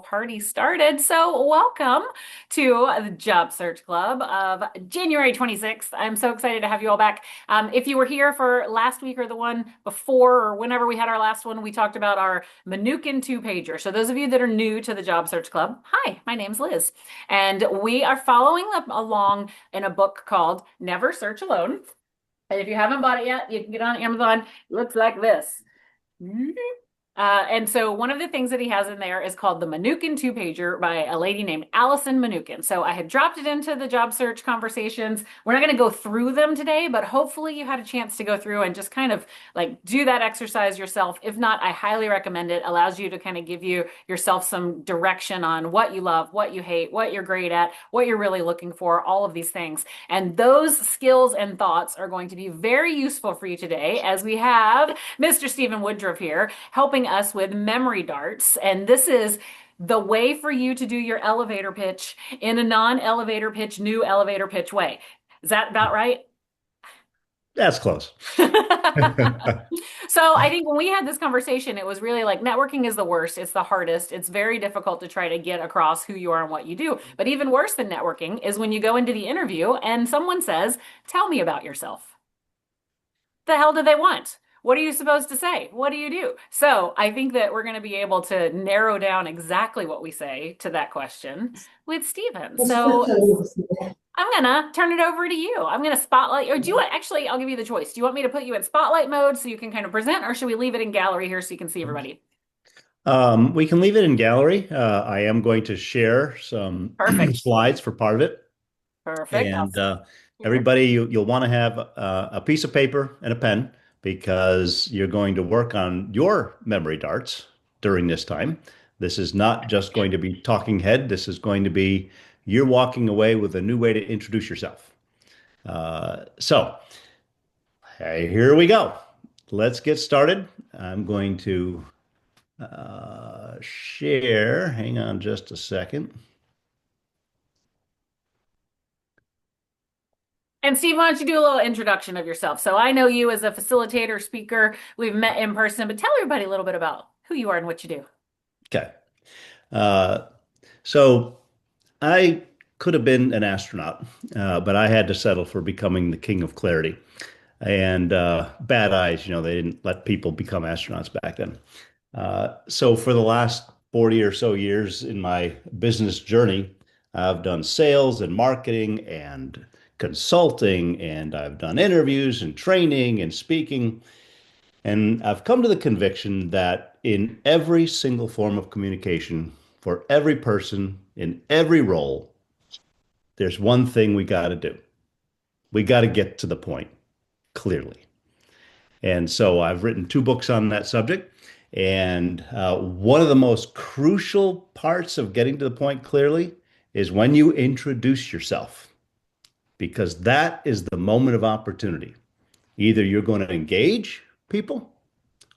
party started. So, welcome to the Job Search Club of January 26th. I'm so excited to have you all back. If you were here for last week or the one before, or whenever we had our last one, we talked about our Manukin two-pager. So, those of you that are new to the Job Search Club, hi, my name's Liz. And we are following along in a book called Never Search Alone. And if you haven't bought it yet, you can get on Amazon. It looks like this. And so one of the things that he has in there is called the Manukin two-pager by a lady named Allison Manukin. So I had dropped it into the job search conversations. We're not going to go through them today, but hopefully you had a chance to go through and just kind of like do that exercise yourself. If not, I highly recommend it. Allows you to kind of give yourself some direction on what you love, what you hate, what you're great at, what you're really looking for, all of these things. And those skills and thoughts are going to be very useful for you today as we have Mr. Stephen Woodruff here helping us with memory darts. And this is the way for you to do your elevator pitch in a non-elevator pitch, new elevator pitch way. Is that about right? That's close. So I think when we had this conversation, it was really like networking is the worst. It's the hardest. It's very difficult to try to get across who you are and what you do. But even worse than networking is when you go into the interview and someone says, "Tell me about yourself." The hell do they want? What are you supposed to say? What do you do? So I think that we're going to be able to narrow down exactly what we say to that question with Stephen. So I'm gonna turn it over to you. I'm gonna spotlight, or do you want, actually, I'll give you the choice. Do you want me to put you in spotlight mode so you can kind of present, or should we leave it in gallery here so you can see everybody? We can leave it in gallery. I am going to share some Perfect. slides for part of it. Perfect. I'll And see here. everybody, you'll want to have a piece of paper and a pen because you're going to work on your memory darts during this time. This is not just going to be talking head. This is going to be you're walking away with a new way to introduce yourself. So hey, here we go. Let's get started. I'm going to share. Hang on just a second. And Steve, why don't you do a little introduction of yourself? So I know you as a facilitator, speaker. We've met in person, but tell everybody a little bit about who you are and what you do. Okay. Uh, so I could have been an astronaut, but I had to settle for becoming the king of clarity. And bad eyes, they didn't let people become astronauts back then. So for the last 40 or so years in my business journey, I've done sales and marketing and consulting, and I've done interviews and training and speaking. And I've come to the conviction that in every single form of communication, for every person in every role, there's one thing we got to do. We got to get to the point clearly. And so I've written two books on that subject. And one of the most crucial parts of getting to the point clearly is when you introduce yourself, because that is the moment of opportunity. Either you're going to engage people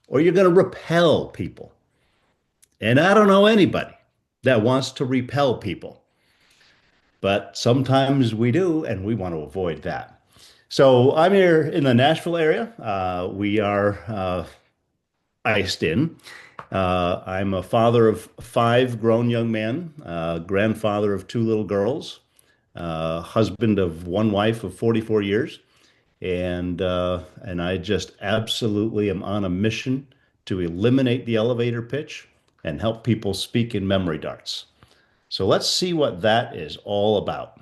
or you're going to repel people. And I don't know anybody that wants to repel people, but sometimes we do, and we want to avoid that. So I'm here in the Nashville area. We are iced in. I'm a father of five grown young men, grandfather of two little girls, husband of one wife of 44 years, and I just absolutely am on a mission to eliminate the elevator pitch and help people speak in memory darts. So let's see what that is all about.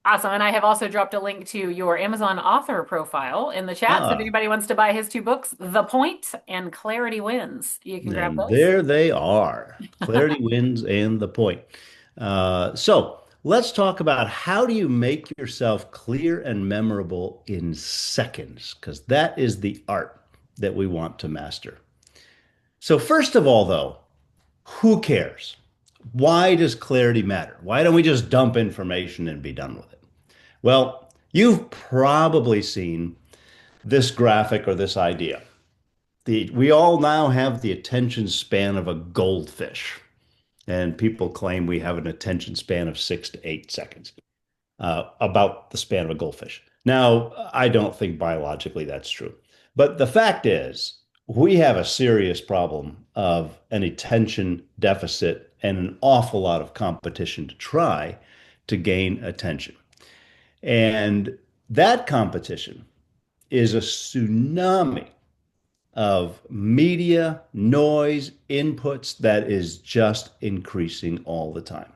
Awesome. And I have also dropped a link to your Amazon author profile in the chat. So if Ah, anybody wants to buy his two books, The Point and Clarity Wins, you can grab and those. there they are. Clarity wins and the point. So let's talk about how do you make yourself clear and memorable in seconds, because that is the art that we want to master. So first of all, though, who cares? Why does clarity matter? Why don't we just dump information and be done with it? Well, you've probably seen this graphic or this idea. We all now have the attention span of a goldfish, and people claim we have an attention span of 6 to 8 seconds, about the span of a goldfish. Now, I don't think biologically that's true, but the fact is, We have a serious problem of an attention deficit and an awful lot of competition to try to gain attention. And that competition is a tsunami of media, noise, inputs that is just increasing all the time.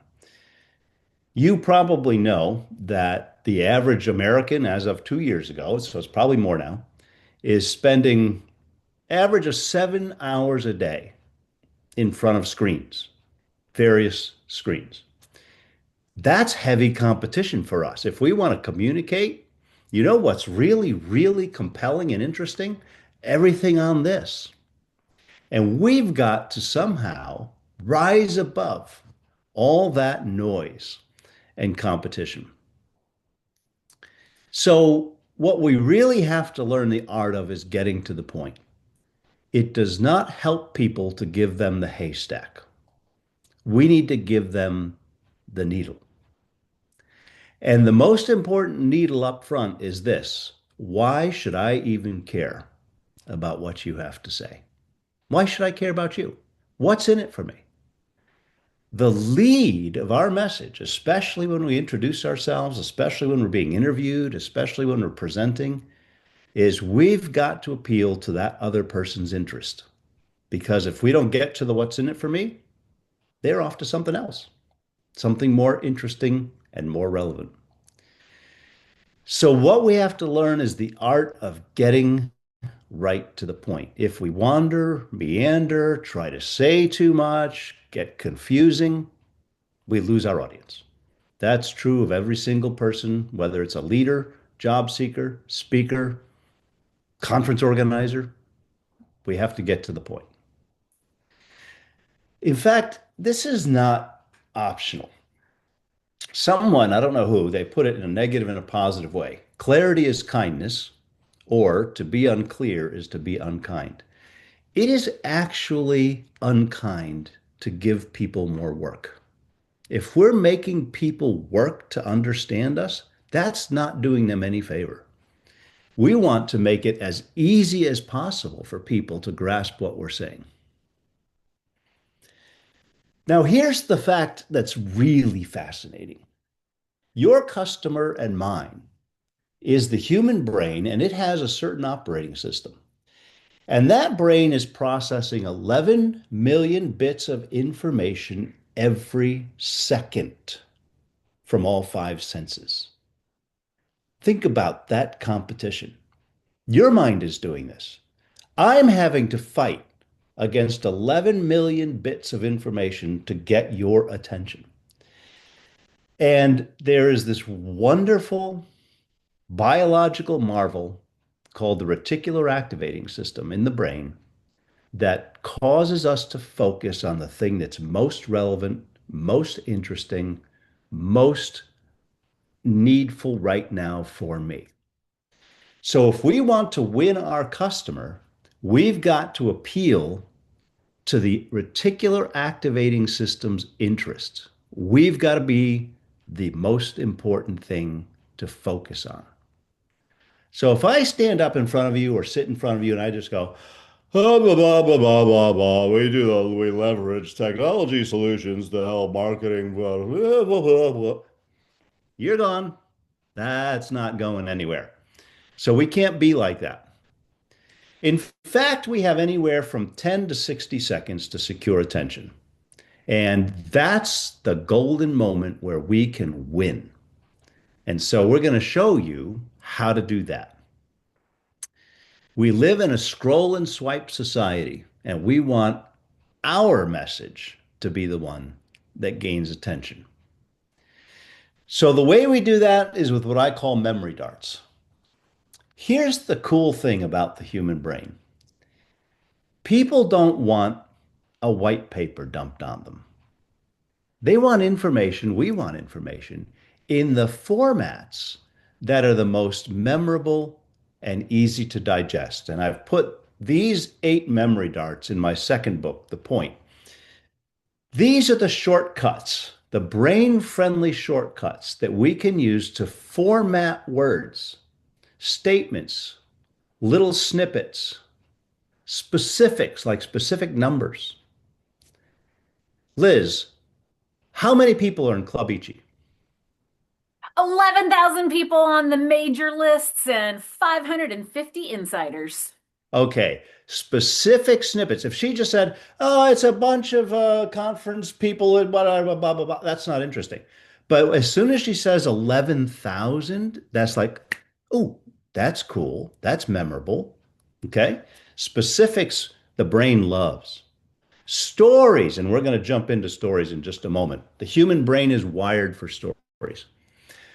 You probably know that the average American, as of 2 years ago, so it's probably more now, is spending average of 7 hours a day in front of screens, various screens. That's heavy competition for us. If we want to communicate, you know what's really, really compelling and interesting? Everything on this. And we've got to somehow rise above all that noise and competition. So, what we really have to learn the art of is getting to the point. It does not help people to give them the haystack. We need to give them the needle. And the most important needle up front is this. Why should I even care about what you have to say? Why should I care about you? What's in it for me? The lead of our message, especially when we introduce ourselves, especially when we're being interviewed, especially when we're presenting, is we've got to appeal to that other person's interest. Because if we don't get to the what's in it for me, they're off to something else, something more interesting and more relevant. So, what we have to learn is the art of getting right to the point. If we wander, meander, try to say too much, get confusing, we lose our audience. That's true of every single person, whether it's a leader, job seeker, speaker, conference organizer. We have to get to the point. In fact, this is not optional. Someone, I don't know who, they put it in a negative and a positive way. Clarity is kindness, or to be unclear is to be unkind. It is actually unkind to give people more work. If we're making people work to understand us, that's not doing them any favor. We want to make it as easy as possible for people to grasp what we're saying. Now, here's the fact that's really fascinating. Your customer and mine is the human brain, and it has a certain operating system. And that brain is processing 11 million bits of information every second from all five senses. Think about that competition. Your mind is doing this. I'm having to fight against 11 million bits of information to get your attention. And there is this wonderful biological marvel called the reticular activating system in the brain that causes us to focus on the thing that's most relevant, most interesting, most needful right now for me. So if we want to win our customer, we've got to appeal to the reticular activating system's interests. We've got to be the most important thing to focus on. So if I stand up in front of you or sit in front of you and I just go, blah, blah, blah, blah, blah, blah, blah. We leverage technology solutions to help marketing, blah, blah, blah, blah, blah. You're gone. That's not going anywhere. So we can't be like that. In fact, we have anywhere from 10 to 60 seconds to secure attention. And that's the golden moment where we can win. And so we're going to show you how to do that. We live in a scroll and swipe society, and we want our message to be the one that gains attention. So the way we do that is with what I call memory darts. Here's the cool thing about the human brain. People don't want a white paper dumped on them. They want information, we want information in the formats that are the most memorable and easy to digest. And I've put these 8 memory darts in my second book, The Point. These are the shortcuts, the brain-friendly shortcuts that we can use to format words, statements, little snippets, Specifics, like specific numbers. Liz, how many people are in Club Ichi? 11,000 people on the major lists and 550 insiders. Okay, specific snippets. If she just said, "Oh, it's a bunch of conference people and blah, blah, blah, blah, blah," that's not interesting. But as soon as she says 11,000, that's like, "Oh, that's cool. That's memorable." Okay? Specifics the brain loves. Stories, and we're going to jump into stories in just a moment. The human brain is wired for stories.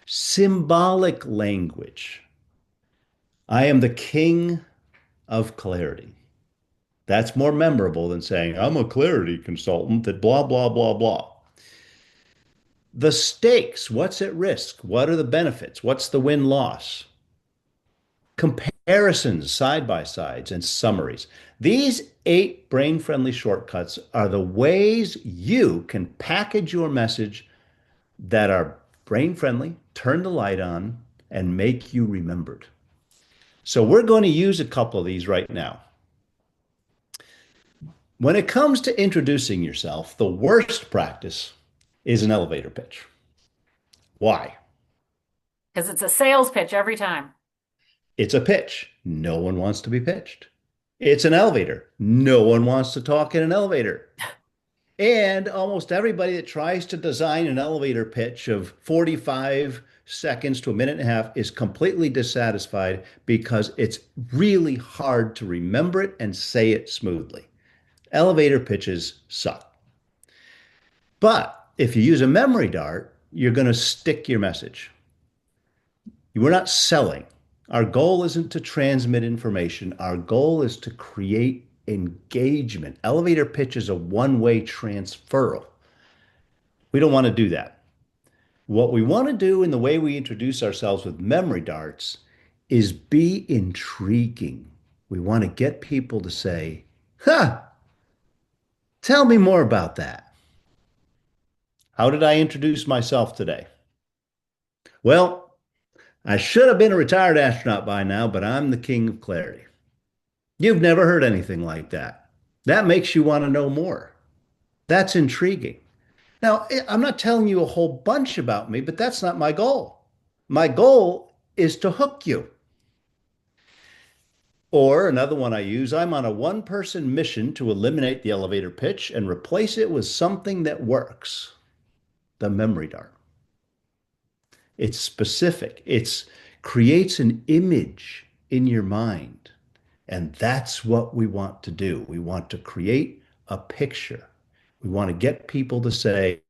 Symbolic language. I am the king of clarity. That's more memorable than saying, I'm a clarity consultant that blah, blah, blah, blah. The stakes, what's at risk? What are the benefits? What's the win loss? Comparisons, side by sides, and summaries. These 8 brain friendly shortcuts are the ways you can package your message that are brain friendly, turn the light on, and make you remembered. So we're going to use a couple of these right now. When it comes to introducing yourself, the worst practice is an elevator pitch. Why? Because it's a sales pitch every time. It's a pitch. No one wants to be pitched. It's an elevator. No one wants to talk in an elevator. And almost everybody that tries to design an elevator pitch of 45 seconds to a minute and a half is completely dissatisfied because it's really hard to remember it and say it smoothly. Elevator pitches suck. But if you use a memory dart, you're going to stick your message. We're not selling. Our goal isn't to transmit information. Our goal is to create engagement. Elevator pitch is a one-way transferal. We don't want to do that. What we want to do in the way we introduce ourselves with memory darts is be intriguing. We want to get people to say, huh, tell me more about that. How did I introduce myself today? Well, I should have been a retired astronaut by now, but I'm the king of clarity. You've never heard anything like that. That makes you want to know more. That's intriguing. Now, I'm not telling you a whole bunch about me, but that's not my goal. My goal is to hook you. Or another one I use, I'm on a one-person mission to eliminate the elevator pitch and replace it with something that works, the memory dart. It's specific. It creates an image in your mind. And that's what we want to do. We want to create a picture. We want to get people to say,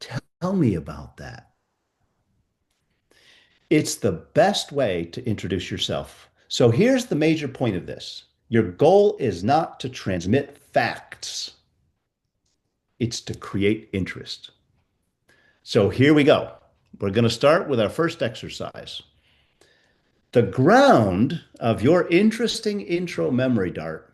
tell me about that. It's the best way to introduce yourself. So here's the major point of this. Your goal is not to transmit facts. It's to create interest. So here we go. We're going to start with our first exercise. The ground of your interesting intro memory dart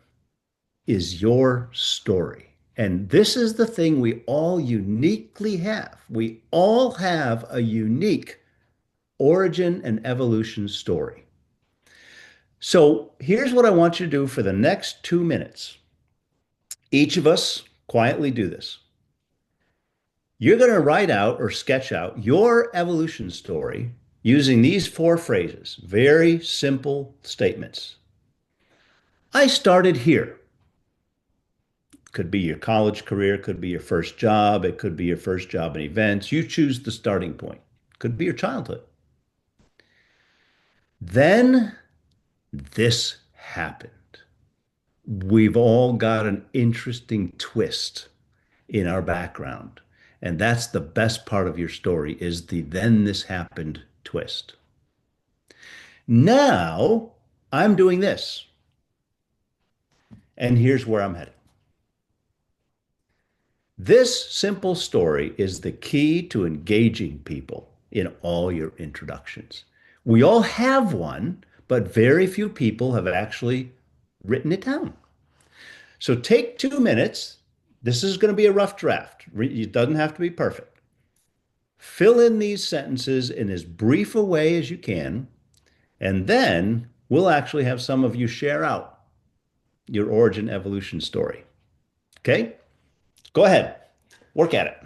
is your story. And this is the thing we all uniquely have. We all have a unique origin and evolution story. So here's what I want you to do for the next 2 minutes. Each of us quietly do this. You're going to write out or sketch out your evolution story using these 4 phrases, very simple statements. I started here. Could be your college career, could be your first job, it could be your first job in events. You choose the starting point. Could be your childhood. Then this happened. We've all got an interesting twist in our background. And that's the best part of your story is the then this happened twist. Now I'm doing this. And here's where I'm headed. This simple story is the key to engaging people in all your introductions. We all have one, but very few people have actually written it down. So take 2 minutes. This is going to be a rough draft. It doesn't have to be perfect. Fill in these sentences in as brief a way as you can, and then we'll actually have some of you share out your origin evolution story. Okay? Go ahead. Work at it.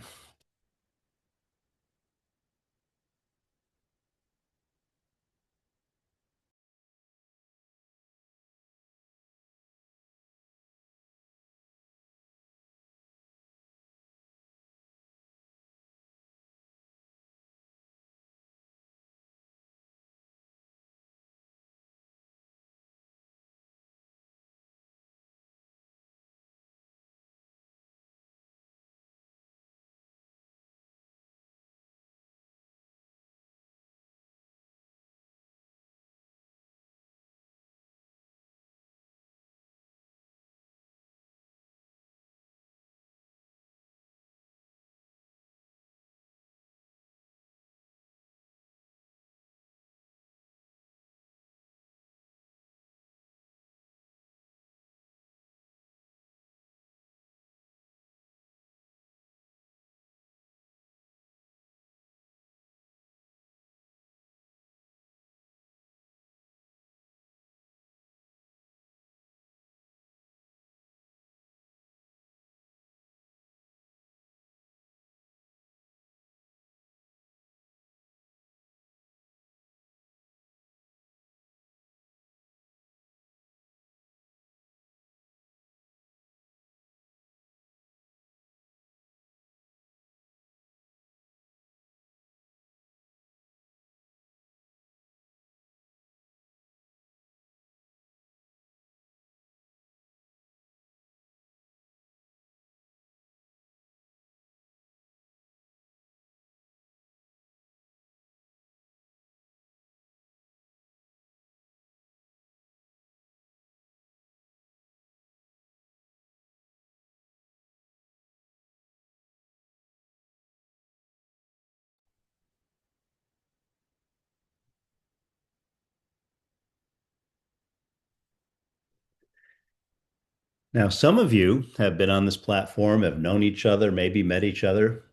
Now, some of you have been on this platform, have known each other, maybe met each other,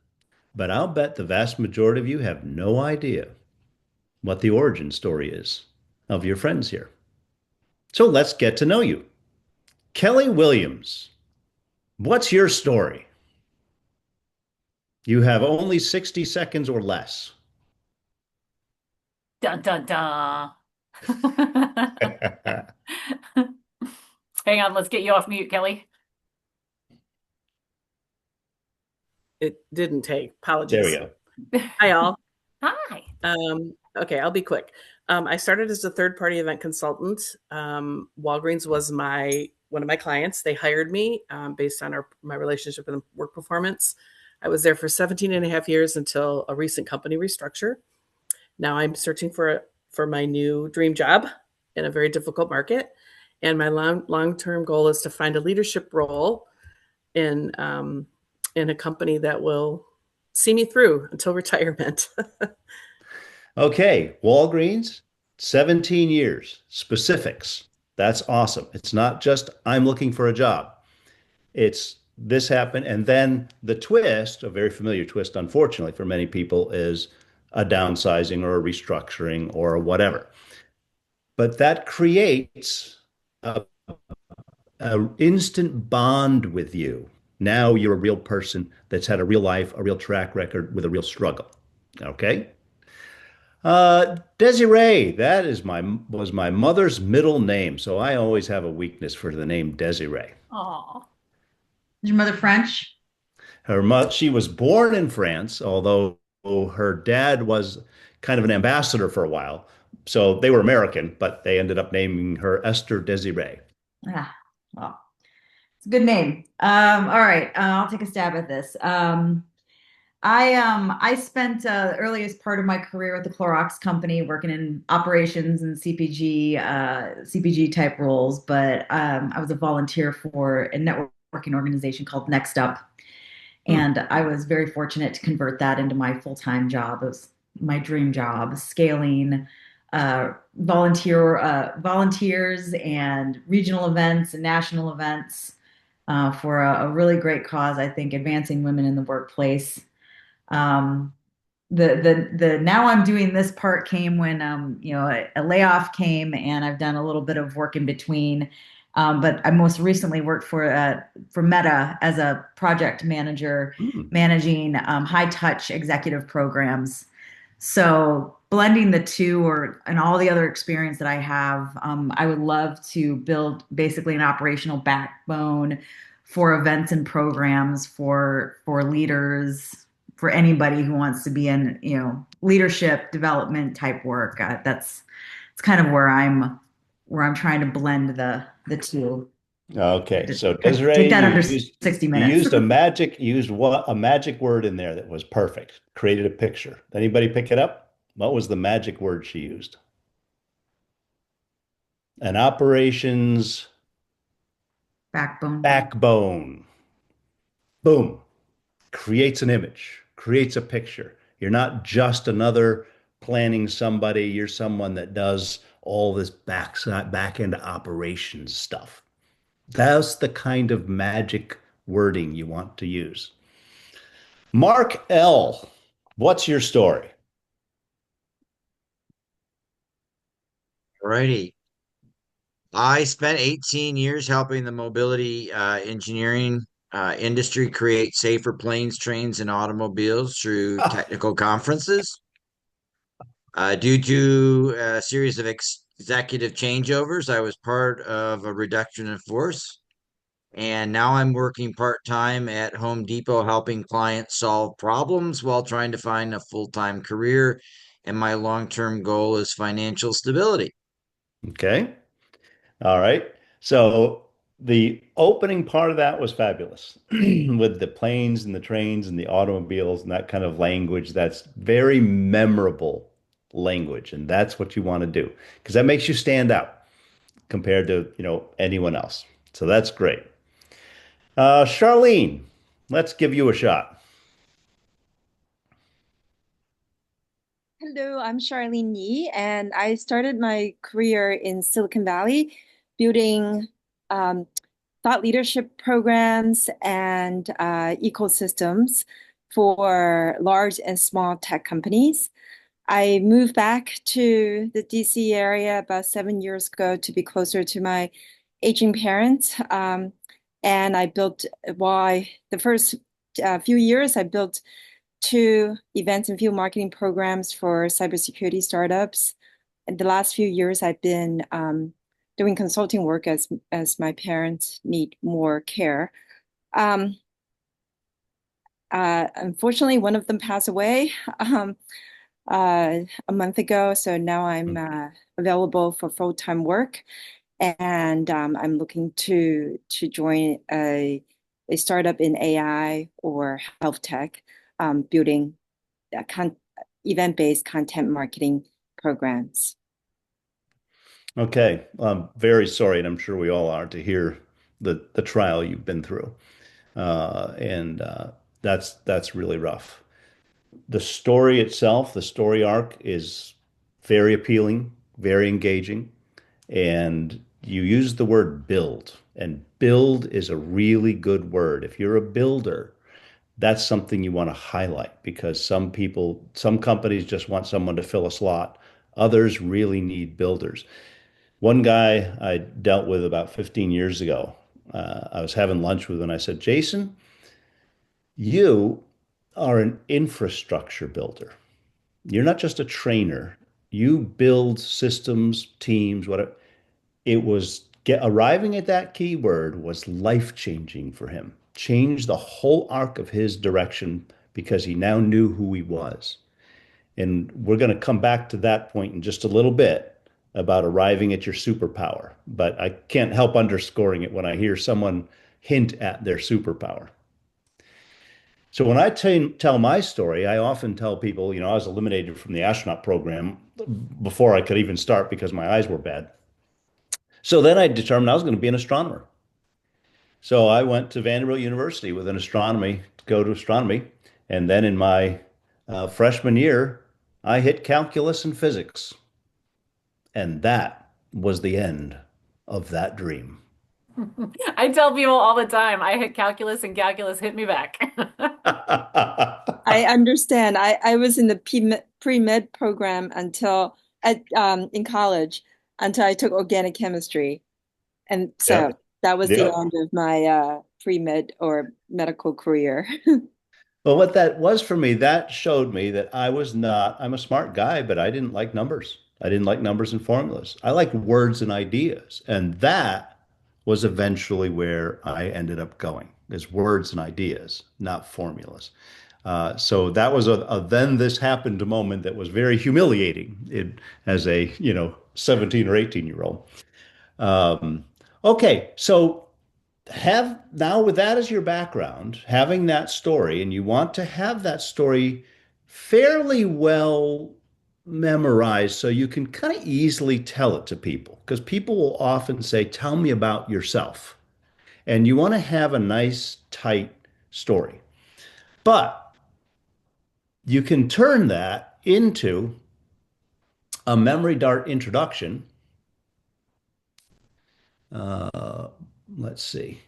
but I'll bet the vast majority of you have no idea what the origin story is of your friends here. So let's get to know you. Kelly Williams, what's your story? You have only 60 seconds or less. Dun dun dun. Hang on, let's get you off mute, Kelly. It didn't take. There we Apologies. go. Hi, all. Hi. Okay, I'll be quick. I started as a third-party event consultant. Walgreens was one of my clients. They hired me based on my relationship and work performance. I was there for 17 and a half years until a recent company restructure. Now I'm searching for my new dream job in a very difficult market. And my long-term goal is to find a leadership role in in a company that will see me through until retirement. Okay, Walgreens, 17 years, specifics. That's awesome. It's not just I'm looking for a job. It's this happened. And then the twist, a very familiar twist, unfortunately, for many people, is a downsizing or a restructuring or whatever. But that creates a instant bond with you. Now you're a real person that's had a real life, a real track record with a real struggle. Okay. Desiree, that is was my mother's middle name, so I always have a weakness for the name Desiree. Oh. Is your mother French? She was born in France, although her dad was kind of an ambassador for a while. So they were American, but they ended up naming her Esther Desiree. Ah, well, it's a good name. All right, I'll take a stab at this. I spent the earliest part of my career at the Clorox company working in operations and CPG type roles, but I was a volunteer for a networking organization called Next Up. Hmm. And I was very fortunate to convert that into my full-time job. It was my dream job, scaling volunteers and regional events and national events for a really great cause, I think, advancing women in the workplace. Um, the now I'm doing this part came when a layoff came, and I've done a little bit of work in between, But I most recently worked for Meta as a project manager, Hmm. managing high touch executive programs. So blending the two, or and all the other experience that I have, I would love to build basically an operational backbone for events and programs for leaders, for anybody who wants to be in, leadership development type work. That's it's kind of where I'm trying to blend the two. Okay, To so take Desiree, that under 60 you minutes. used a magic word in there that was perfect. Created a picture. Anybody pick it up? What was the magic word she used? An operations Backbone. backbone. Boom. Creates an image, creates a picture. You're not just another planning somebody, you're someone that does all this back end operations stuff. That's the kind of magic wording you want to use. Mark L., what's your story? Alrighty. I spent 18 years helping the mobility engineering industry create safer planes, trains, and automobiles through technical conferences. Due to a series of executive changeovers, I was part of a reduction in force. And now I'm working part-time at Home Depot helping clients solve problems while trying to find a full-time career. And my long-term goal is financial stability. Okay. All right. So the opening part of that was fabulous with the planes and the trains and the automobiles and that kind of language. That's very memorable language. And that's what you want to do because that makes you stand out compared to, anyone else. So that's great. Charlene, let's give you a shot. Hello, I'm Charlene Yi, and I started my career in Silicon Valley building um, thought leadership programs and ecosystems for large and small tech companies. I moved back to the DC area about 7 years ago to be closer to my aging parents. And I built, the first few years, I built two events and field marketing programs for cybersecurity startups. And the last few years, I've been doing consulting work as my parents need more care. Um, Unfortunately, one of them passed away a month ago, so now I'm available for full-time work, and I'm looking to join a startup in AI or health tech, building con event-based content marketing programs. Okay. I'm very sorry, and I'm sure we all are, to hear the trial you've been through. And that's really rough. The story itself, the story arc is very appealing, very engaging, and you use the word build, and build is a really good word. If you're a builder, that's something you want to highlight because some companies just want someone to fill a slot. Others really need builders. One guy I dealt with about 15 years ago, I was having lunch with, and I said, Jason, you are an infrastructure builder. You're not just a trainer. You build systems, teams, whatever. Arriving at that keyword was life changing for him. Changed the whole arc of his direction because he now knew who he was. And we're going to come back to that point in just a little bit about arriving at your superpower. But I can't help underscoring it when I hear someone hint at their superpower. So when I tell my story, I often tell people, I was eliminated from the astronaut program before I could even start because my eyes were bad. So then I determined I was going to be an astronomer. So I went to Vanderbilt University with an astronomy to go to astronomy. And then in my freshman year, I hit calculus and physics. And that was the end of that dream. I tell people all the time, I hit calculus and calculus hit me back. I understand. I was in the pre-med program until in college until I took organic chemistry. And so Yep. that was the Yep. end of my pre-med or medical career. Well, what that was for me, that showed me that I'm a smart guy, but I didn't like numbers. I didn't like numbers and formulas. I like words and ideas. And that was eventually where I ended up going, is words and ideas, not formulas. So that was a then this happened moment that was very humiliating as a, 17 or 18-year-old. Okay, so have now with that as your background, having that story, and you want to have that story fairly well memorized so you can kind of easily tell it to people because people will often say, "Tell me about yourself." And you want to have a nice, tight story. But you can turn that into a memory dart introduction. Uh, let's see.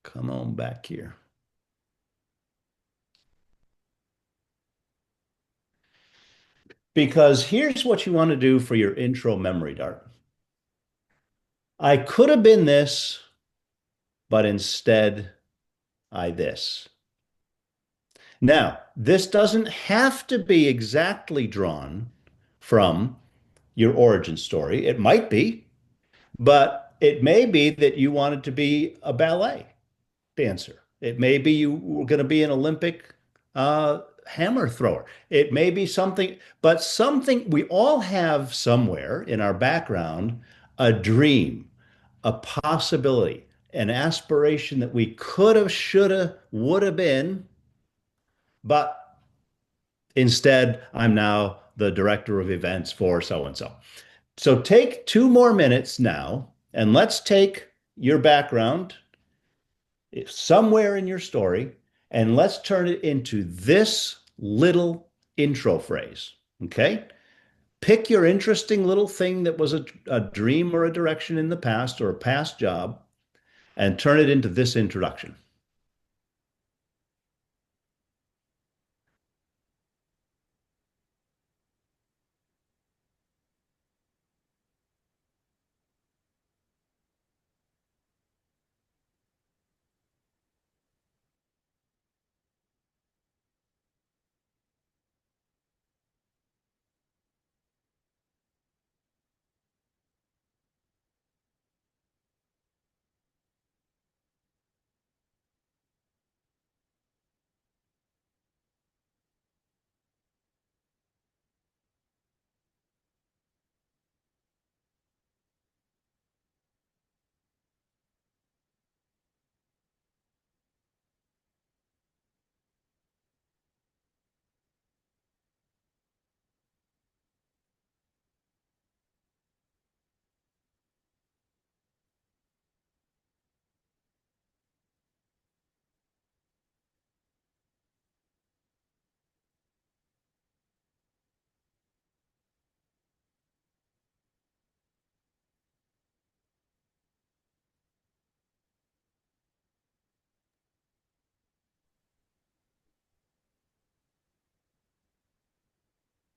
Come on back here. Because here's what you want to do for your intro memory dart. I could have been this, but instead I this. Now, this doesn't have to be exactly drawn from your origin story. It might be, but it may be that you wanted to be a ballet dancer. It may be you were going to be an Olympic hammer thrower. It may be something, but something we all have somewhere in our background a dream, a possibility, an aspiration that we could have, should have, would have been, but instead I'm now the director of events for so and so. So take 2 more minutes now and let's take your background somewhere in your story, and let's turn it into this little intro phrase. Okay? Pick your interesting little thing that was a dream or a direction in the past or a past job and turn it into this introduction.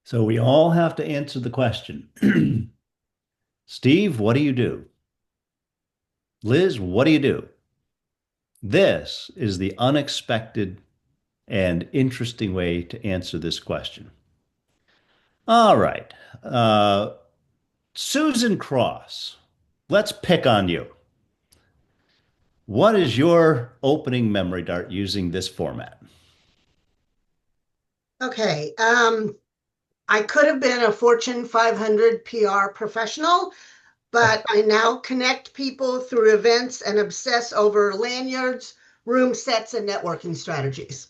So we all have to answer the question. Steve, what do you do? Liz, what do you do? This is the unexpected and interesting way to answer this question. All right. Uh, Susan Cross, let's pick on you. What is your opening memory dart using this format? Okay. I could have been a Fortune 500 PR professional, but I now connect people through events and obsess over lanyards, room sets, and networking strategies.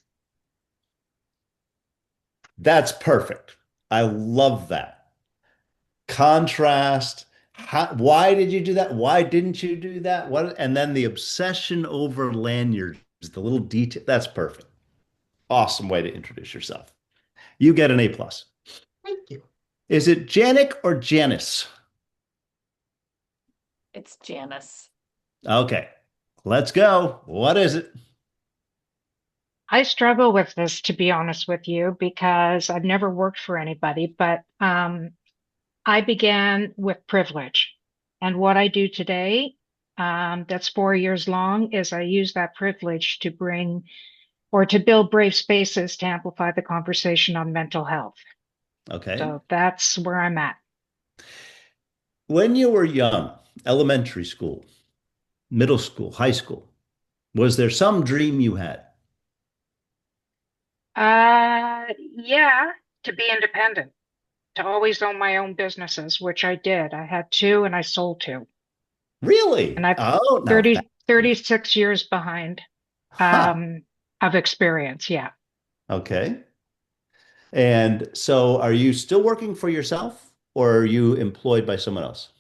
That's perfect. I love that. Contrast. Why did you do that? Why didn't you do that? What? And then the obsession over lanyards, the little detail. That's perfect. Awesome way to introduce yourself. You get an A plus. Thank you. Is it Janik or Janice? It's Janice. Okay, let's go. What is it? I struggle with this, to be honest with you, because I've never worked for anybody, but I began with privilege. And what I do today, that's 4 years long, is I use that privilege to bring or to build brave spaces to amplify the conversation on mental health. Okay. So that's where I'm at. When you were young, elementary school, middle school, high school, was there some dream you had? Yeah, to be independent, to always own my own businesses, which I did. I had two and I sold two. And Really? I've Oh, now that. 36 years behind Huh. um, of experience. Yeah. Okay. And so are you still working for yourself or are you employed by someone else?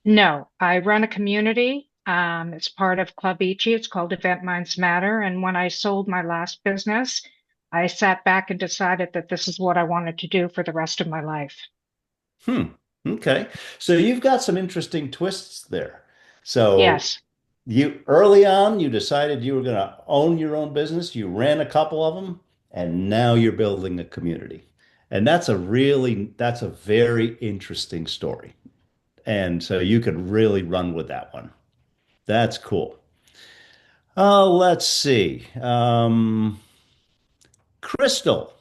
No, I run a community. It's part of Club Ichi. It's called Event Minds Matter. And when I sold my last business, I sat back and decided that this is what I wanted to do for the rest of my life. Hmm. Okay. So you've got some interesting twists there. So Yes. you early on, you decided you were going to own your own business. You ran a couple of them, and now you're building a community. And that's a very interesting story. And so you could really run with that one. That's cool. Oh, let's see. Crystal,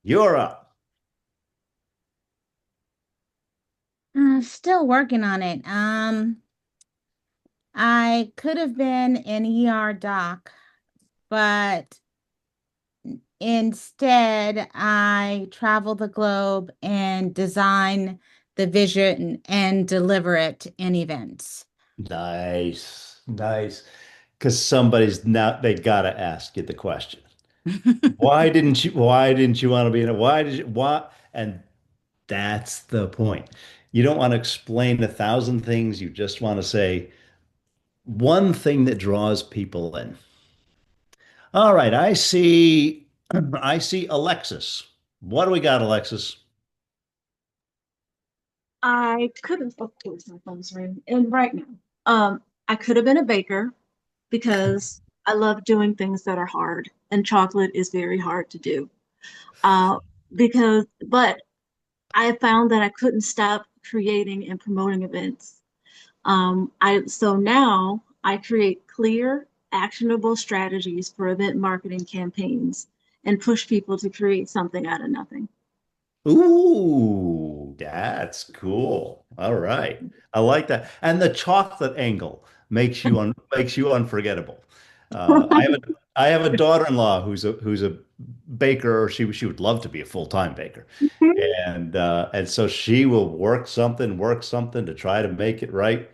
you're up. Still working on it. I could have been an ER doc, but instead I travel the globe and design the vision and deliver it in events. Nice, nice. Because they gotta ask you the question. Why didn't you want to be in it? Why did you, why? And that's the point. You don't want to explain a thousand things. You just want to say one thing that draws people in. All right, I see Alexis. What do we got, Alexis? I could have, of course, my phone's ringing, and right now, I could have been a baker because I love doing things that are hard, and chocolate is very hard to do. Uh, but I found that I couldn't stop creating and promoting events. So now I create clear, actionable strategies for event marketing campaigns and push people to create something out of nothing. Ooh, that's cool. All right. I like that. And the chocolate angle makes you unforgettable. I have a daughter-in-law who's a baker, or she would love to be a full-time baker. And so she will work something to try to make it right.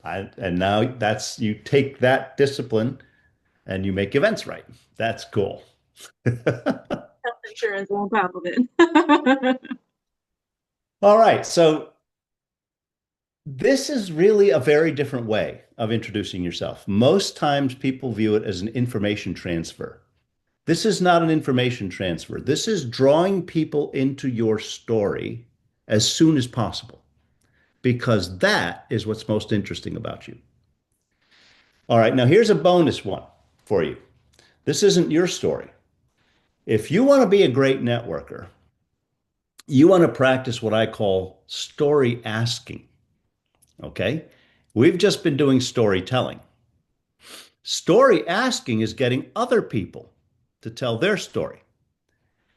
And now you take that discipline and you make events right. That's cool. Health insurance on top of it. All right. So this is really a very different way of introducing yourself. Most times people view it as an information transfer. This is not an information transfer. This is drawing people into your story as soon as possible, because that is what's most interesting about you. All right, now here's a bonus one for you. This isn't your story. If you want to be a great networker, you want to practice what I call story asking. Okay? We've just been doing storytelling. Story asking is getting other people to tell their story.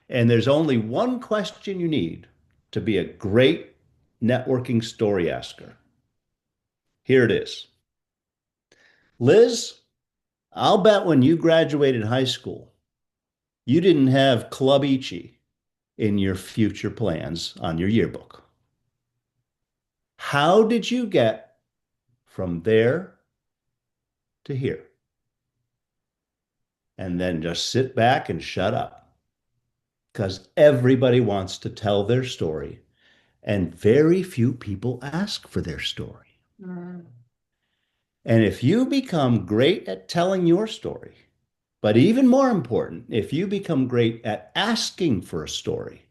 And there's only one question you need to be a great networking story asker. Here it is. Liz, I'll bet when you graduated high school, you didn't have Club Ichi in your future plans on your yearbook. How did you get from there to here? And then just sit back and shut up, because everybody wants to tell their story and very few people ask for their story. Mm. And if you become great at telling your story, but even more important, if you become great at asking for a story,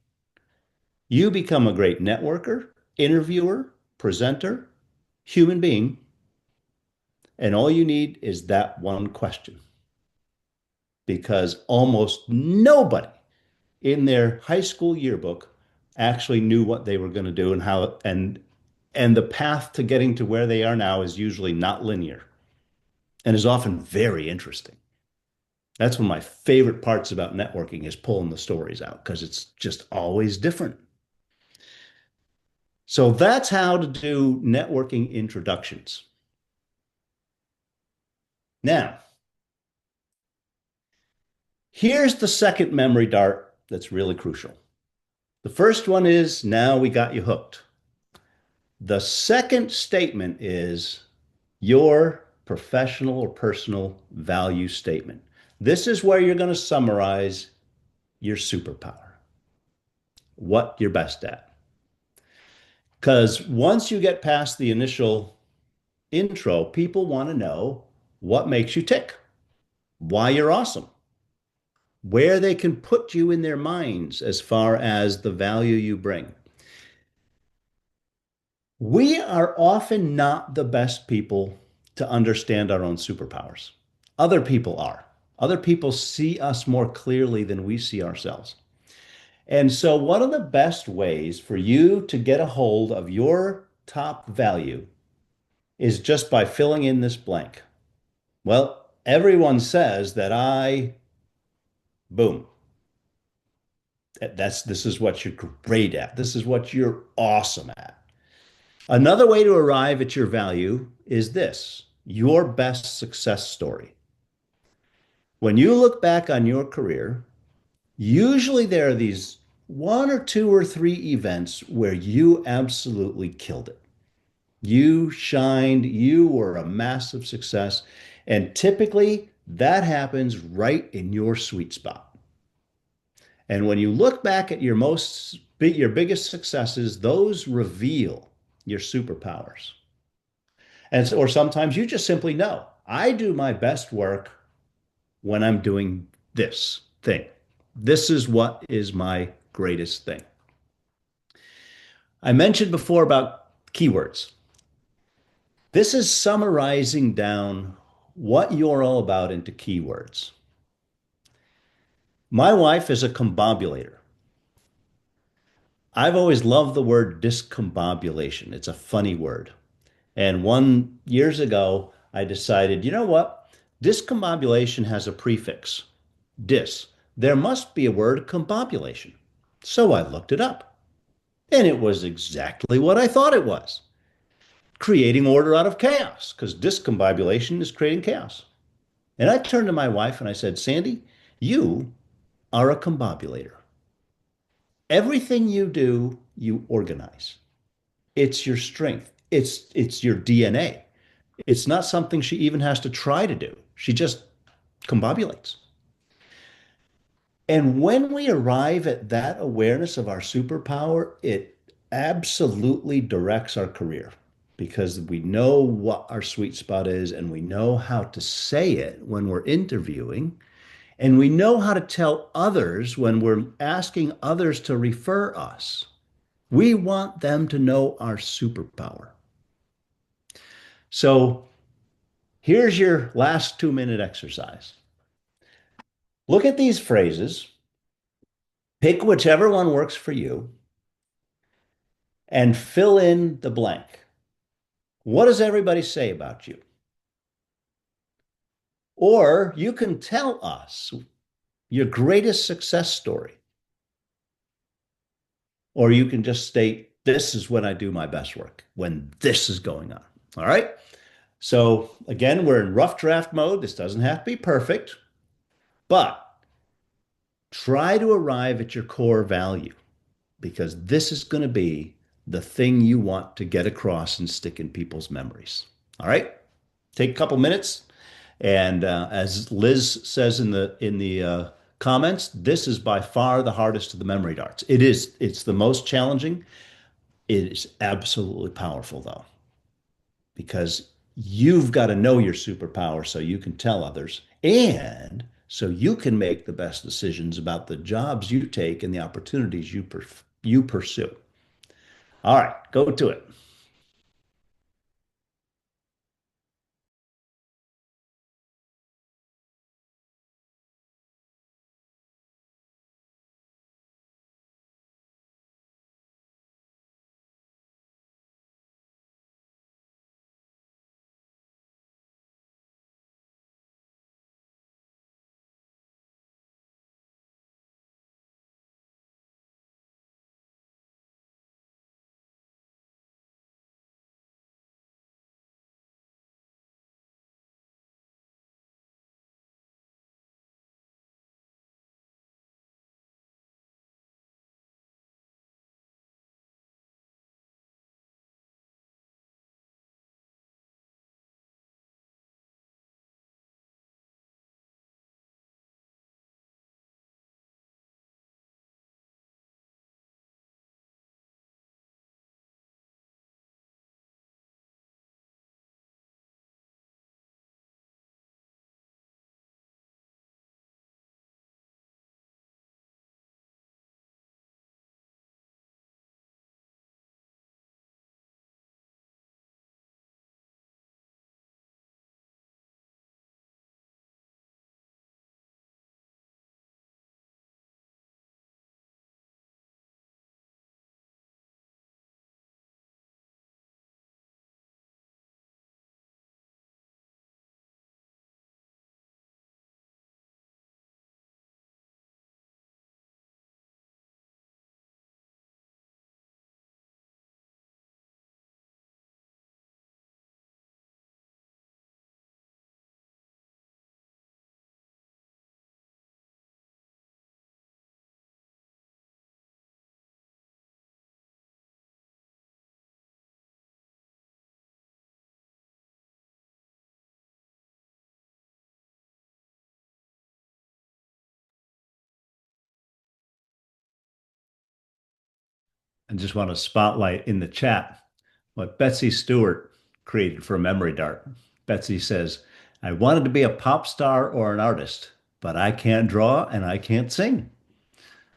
you become a great networker, interviewer, presenter, human being. And all you need is that one question, because almost nobody in their high school yearbook actually knew what they were going to do and how and the path to getting to where they are now is usually not linear and is often very interesting. That's one of my favorite parts about networking is pulling the stories out because it's just always different. So that's how to do networking introductions. Now, here's the second memory dart that's really crucial. The first one is now we got you hooked. The second statement is your professional or personal value statement. This is where you're going to summarize your superpower, what you're best at. Because once you get past the initial intro, people want to know what makes you tick, why you're awesome, where they can put you in their minds as far as the value you bring. We are often not the best people to understand our own superpowers. Other people are. Other people see us more clearly than we see ourselves. And so, one of the best ways for you to get a hold of your top value is just by filling in this blank. Well, everyone says that boom, this is what you're great at. This is what you're awesome at. Another way to arrive at your value is this, your best success story. When you look back on your career, usually there are these one or two or three events where you absolutely killed it. You shined, you were a massive success, and typically that happens right in your sweet spot. And when you look back at your biggest successes, those reveal your superpowers. Or sometimes you just simply know, I do my best work when I'm doing this thing. This is what is my greatest thing. I mentioned before about keywords. This is summarizing down what you're all about into keywords. My wife is a combobulator. I've always loved the word discombobulation. It's a funny word. And years ago, I decided, you know what? Discombobulation has a prefix, dis. There must be a word combobulation. So I looked it up. And it was exactly what I thought it was. Creating order out of chaos, because discombobulation is creating chaos. And I turned to my wife and I said, Sandy, you are a combobulator. Everything you do, you organize. It's your strength. It's your DNA. It's not something she even has to try to do. She just combobulates. And when we arrive at that awareness of our superpower, it absolutely directs our career because we know what our sweet spot is and we know how to say it when we're interviewing. And we know how to tell others when we're asking others to refer us. We want them to know our superpower. So here's your last 2-minute exercise. Look at these phrases, pick whichever one works for you, and fill in the blank. What does everybody say about you? Or you can tell us your greatest success story. Or you can just state, this is when I do my best work, when this is going on. All right. So again, we're in rough draft mode. This doesn't have to be perfect, but try to arrive at your core value because this is going to be the thing you want to get across and stick in people's memories. All right. Take a couple minutes. And as Liz says in the comments, this is by far the hardest of the memory darts. It is. It's the most challenging. It is absolutely powerful, though, because you've got to know your superpower so you can tell others and so you can make the best decisions about the jobs you take and the opportunities you pursue. All right, go to it. I just want to spotlight in the chat what Betsy Stewart created for a memory dart. Betsy says, I wanted to be a pop star or an artist, but I can't draw and I can't sing.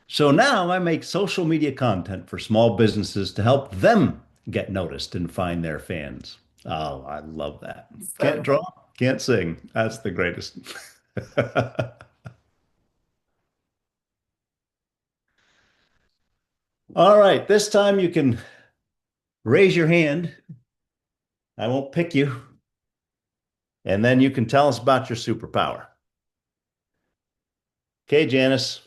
So now I make social media content for small businesses to help them get noticed and find their fans. Oh, I love that. Can't So draw, can't sing. That's the greatest. All right, this time you can raise your hand. I won't pick you. And then you can tell us about your superpower. Okay, Janice.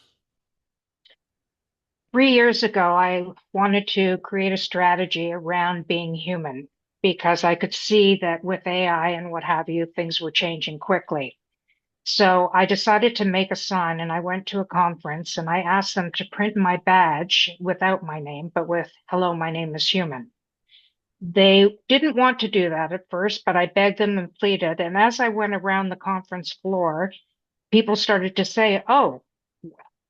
3 years ago, I wanted to create a strategy around being human because I could see that with AI and what have you, things were changing quickly. So I decided to make a sign and I went to a conference and I asked them to print my badge without my name, but with hello, my name is human. They didn't want to do that at first, but I begged them and pleaded. And as I went around the conference floor, people started to say, oh,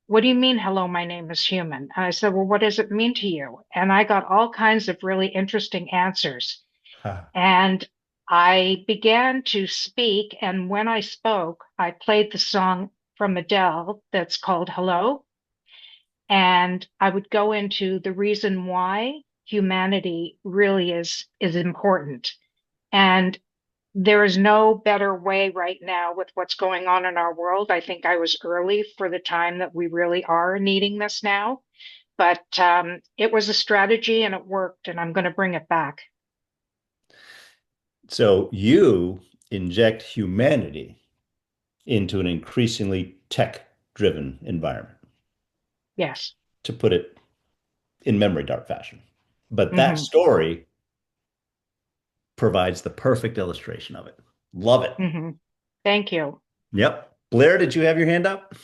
what do you mean, hello, my name is human? And I said, well, what does it mean to you? And I got all kinds of really interesting answers. Huh. And I began to speak. And when I spoke, I played the song from Adele that's called Hello. And I would go into the reason why humanity really is important. And there is no better way right now with what's going on in our world. I think I was early for the time that we really are needing this now. But it was a strategy and it worked, and I'm going to bring it back. So you inject humanity into an increasingly tech-driven environment, Yes. to put it in memory dart fashion. But that Hmm. story provides the perfect illustration of it. Love it. Hmm. Thank you. Yep. Blair, did you have your hand up?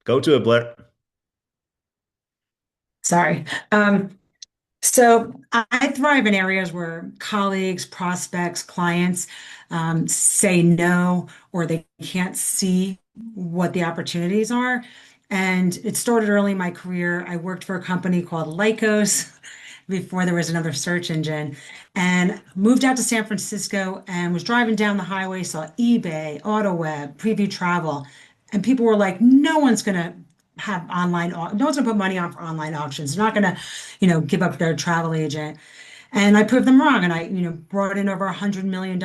Go to it, Blair. Sorry. So I thrive in areas where colleagues, prospects, clients say no, or they can't see what the opportunities are. And it started early in my career. I worked for a company called Lycos before there was another search engine, and moved out to San Francisco and was driving down the highway, saw eBay, AutoWeb, Preview Travel, and people were like, no one's going to have no one's gonna put money on for online auctions. They're not gonna, give up their travel agent. And I proved them wrong. And I, brought in over $100 million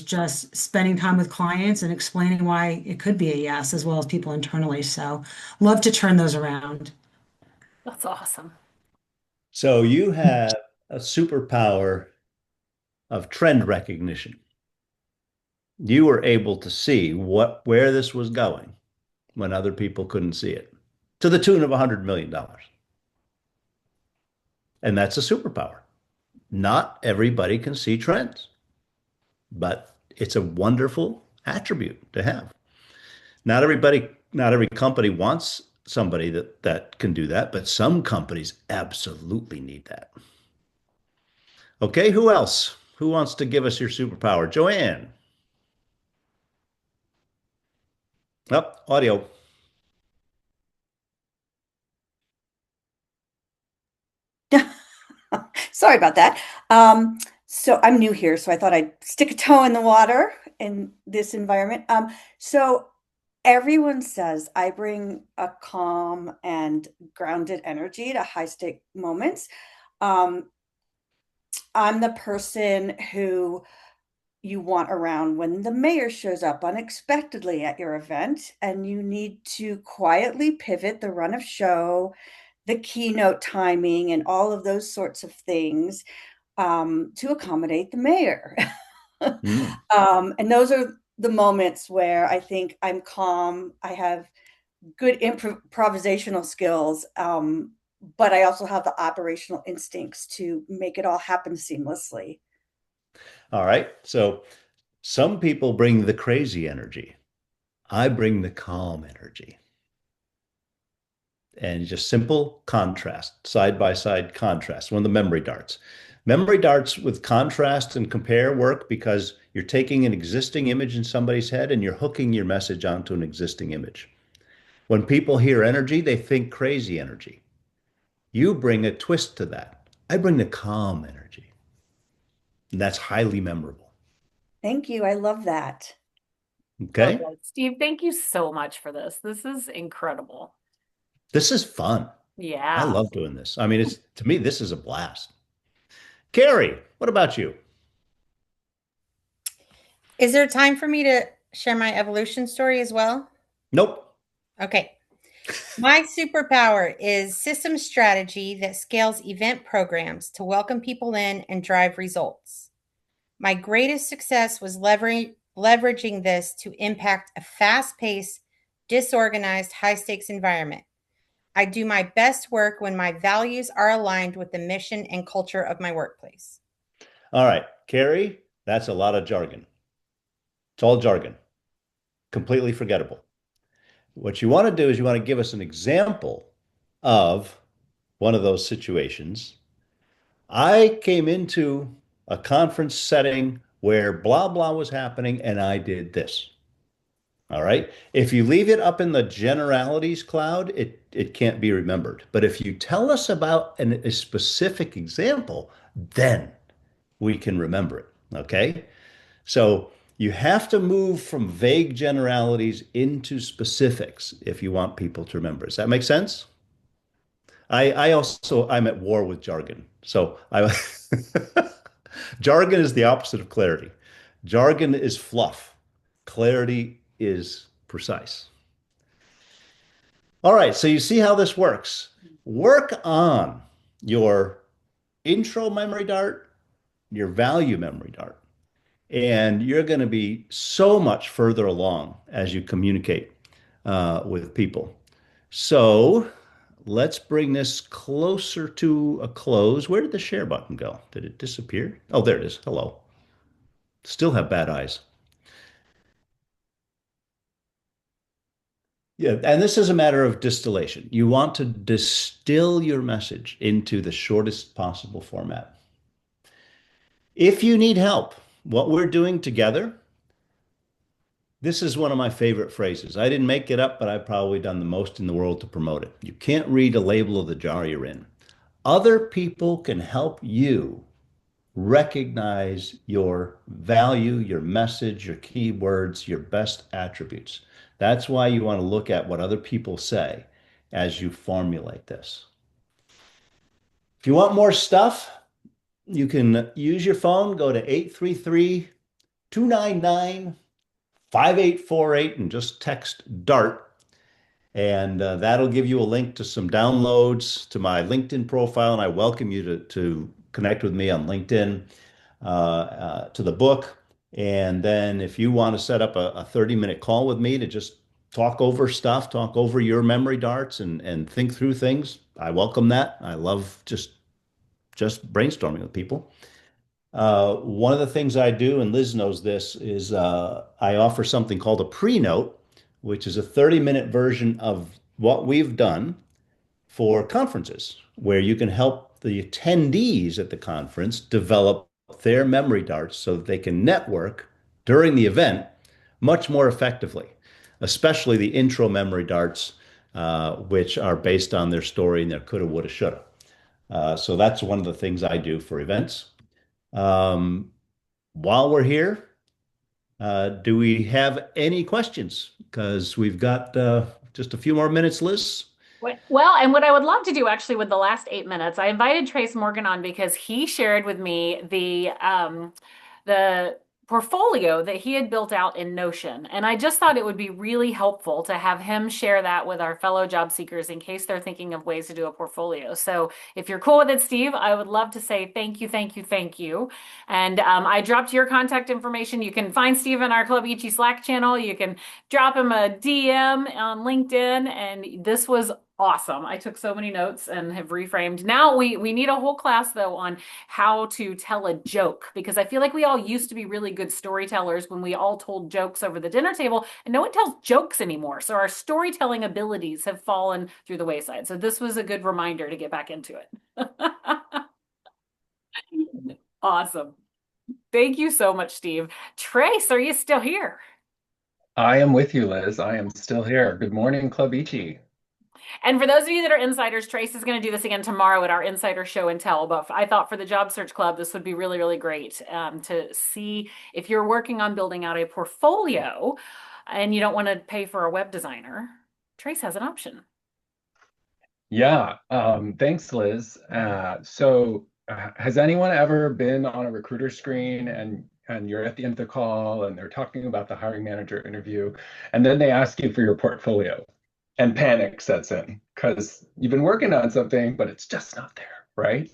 just spending time with clients and explaining why it could be a yes, as well as people internally. So love to turn those around. that's awesome. So you have a superpower of trend recognition. You were able to see where this was going when other people couldn't see it, to the tune of $100 million. And that's a superpower. Not everybody can see trends, but it's a wonderful attribute to have. Not every company wants somebody that can do that, but some companies absolutely need that. Okay, who else? Who wants to give us your superpower? Joanne. Up, audio. Sorry about that. So I'm new here, so I thought I'd stick a toe in the water in this environment. So everyone says I bring a calm and grounded energy to high stake moments. Um, I'm the person who you want around when the mayor shows up unexpectedly at your event and you need to quietly pivot the run of show, the keynote timing, and all of those sorts of things to accommodate the mayor. Mm. And those are the moments where I think I'm calm. I have good improvisational skills, but I also have the operational instincts to make it all happen seamlessly. All right. So some people bring the crazy energy. I bring the calm energy. And just simple contrast, side by side contrast, one of the memory darts. Memory darts with contrast and compare work because you're taking an existing image in somebody's head and you're hooking your message onto an existing image. When people hear energy, they think crazy energy. You bring a twist to that. I bring the calm energy. And that's highly memorable. Thank you. I love that. Okay? Okay. Steve, thank you so much for this. This is incredible. This is fun. I Yeah. love doing this. I mean, it's to me, this is a blast. Carrie, what about you? Is there time for me to share my evolution story as well? Nope. Okay. My superpower is system strategy that scales event programs to welcome people in and drive results. My greatest success was leveraging this to impact a fast paced, disorganized, high stakes environment. I do my best work when my values are aligned with the mission and culture of my workplace. All right, Carrie, that's a lot of jargon. It's all jargon, completely forgettable. What you want to do is you want to give us an example of one of those situations. I came into a conference setting where blah, blah was happening, and I did this. All right. If you leave it up in the generalities cloud, it can't be remembered. But if you tell us about a specific example, then we can remember it. Okay. So you have to move from vague generalities into specifics if you want people to remember. Does that make sense? I'm at war with jargon. So I jargon is the opposite of clarity. Jargon is fluff. Clarity is precise. All right, so you see how this works. Work on your intro memory dart, your value memory dart, and you're going to be so much further along as you communicate with people. So let's bring this closer to a close. Where did the share button go? Did it disappear? Oh, there it is. Hello. Still have bad eyes. Yeah, and this is a matter of distillation. You want to distill your message into the shortest possible format. If you need help, what we're doing together, this is one of my favorite phrases. I didn't make it up, but I've probably done the most in the world to promote it. You can't read a label of the jar you're in. Other people can help you recognize your value, your message, your keywords, your best attributes. That's why you want to look at what other people say as you formulate this. If you want more stuff, you can use your phone, go to 833-299-5848 and just text DART. And that'll give you a link to some downloads to my LinkedIn profile. And I welcome you to connect with me on LinkedIn, to the book. And then if you want to set up a 30-minute call with me to just talk over stuff, talk over your memory darts and think through things, I welcome that. I love just brainstorming with people. One of the things I do, and Liz knows this, is I offer something called a pre-note, which is a 30-minute version of what we've done for conferences, where you can help the attendees at the conference develop their memory darts so that they can network during the event much more effectively, especially the intro memory darts, which are based on their story and their coulda, woulda, shoulda. So that's one of the things I do for events. While we're here, do we have any questions? Because we've got just a few more minutes, Liz. Well, and what I would love to do actually with the last 8 minutes, I invited Trace Morgan on because he shared with me the portfolio that he had built out in Notion. And I just thought it would be really helpful to have him share that with our fellow job seekers in case they're thinking of ways to do a portfolio. So if you're cool with it, Steve, I would love to say thank you, thank you, thank you. And I dropped your contact information. You can find Steve in our Club Ichi Slack channel. You can drop him a DM on LinkedIn. And this was awesome. I took so many notes and have reframed. Now we need a whole class though on how to tell a joke, because I feel like we all used to be really good storytellers when we all told jokes over the dinner table, and no one tells jokes anymore. So our storytelling abilities have fallen through the wayside. So this was a good reminder to get back into it. Awesome. Thank you so much, Steve. Trace, are you still here? I am with you, Liz. I am still here. Good morning, Club Ichi. And for those of you that are insiders, Trace is going to do this again tomorrow at our insider show and tell. But I thought for the Job Search Club, this would be really, really great to see if you're working on building out a portfolio and you don't want to pay for a web designer. Trace has an option. Yeah, thanks, Liz. Has anyone ever been on a recruiter screen and you're at the end of the call and they're talking about the hiring manager interview, and then they ask you for your portfolio, and panic sets in because you've been working on something, but it's just not there, right?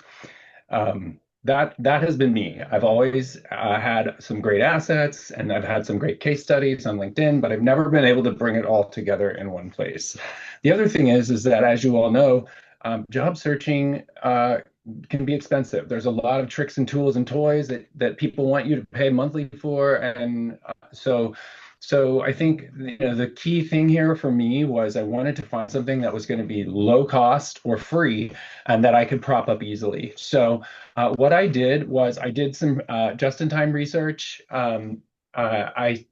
That has been me. I've always had some great assets and I've had some great case studies on LinkedIn, but I've never been able to bring it all together in one place. The other thing is that, as you all know, job searching can be expensive. There's a lot of tricks and tools and toys that people want you to pay monthly for, and so I think the key thing here for me was I wanted to find something that was going to be low cost or free and that I could prop up easily. So what I did was I did some just-in-time research. I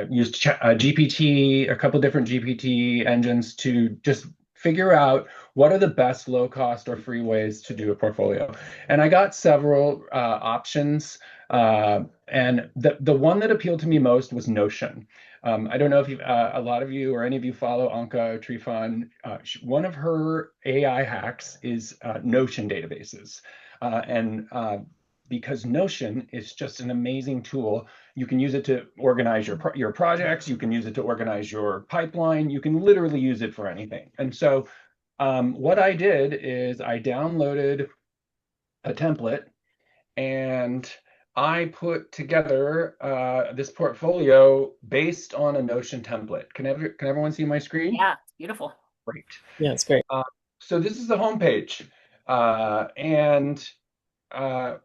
used GPT, a couple different GPT engines to just figure out what are the best low cost or free ways to do a portfolio. And I got several options. And the one that appealed to me most was Notion. I don't know if a lot of you or any of you follow Anka Trifan. One of her AI hacks is Notion databases. And because Notion is just an amazing tool. You can use it to organize your projects. You can use it to organize your pipeline. You can literally use it for anything. And so what I did is I downloaded a template and I put together this portfolio based on a Notion template. Can everyone see my screen? Yeah, it's beautiful. Great. Yeah, it's great. So this is the homepage. And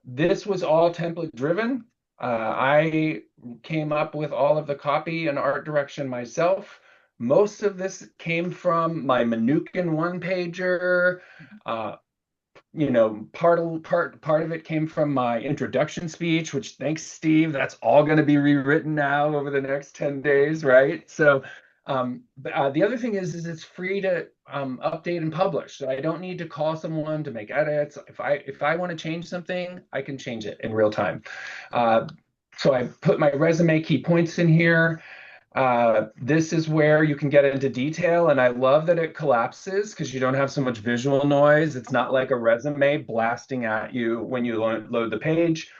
this was all template driven. I came up with all of the copy and art direction myself. Most of this came from my Manukin one pager. Part of it came from my introduction speech, which thanks, Steve, that's all going to be rewritten now over the next 10 days, right? So the other thing is it's free to update and publish. So I don't need to call someone to make edits. If I want to change something, I can change it in real time. So I put my resume key points in here. This is where you can get into detail, and I love that it collapses because you don't have so much visual noise. It's not like a resume blasting at you when you load the page.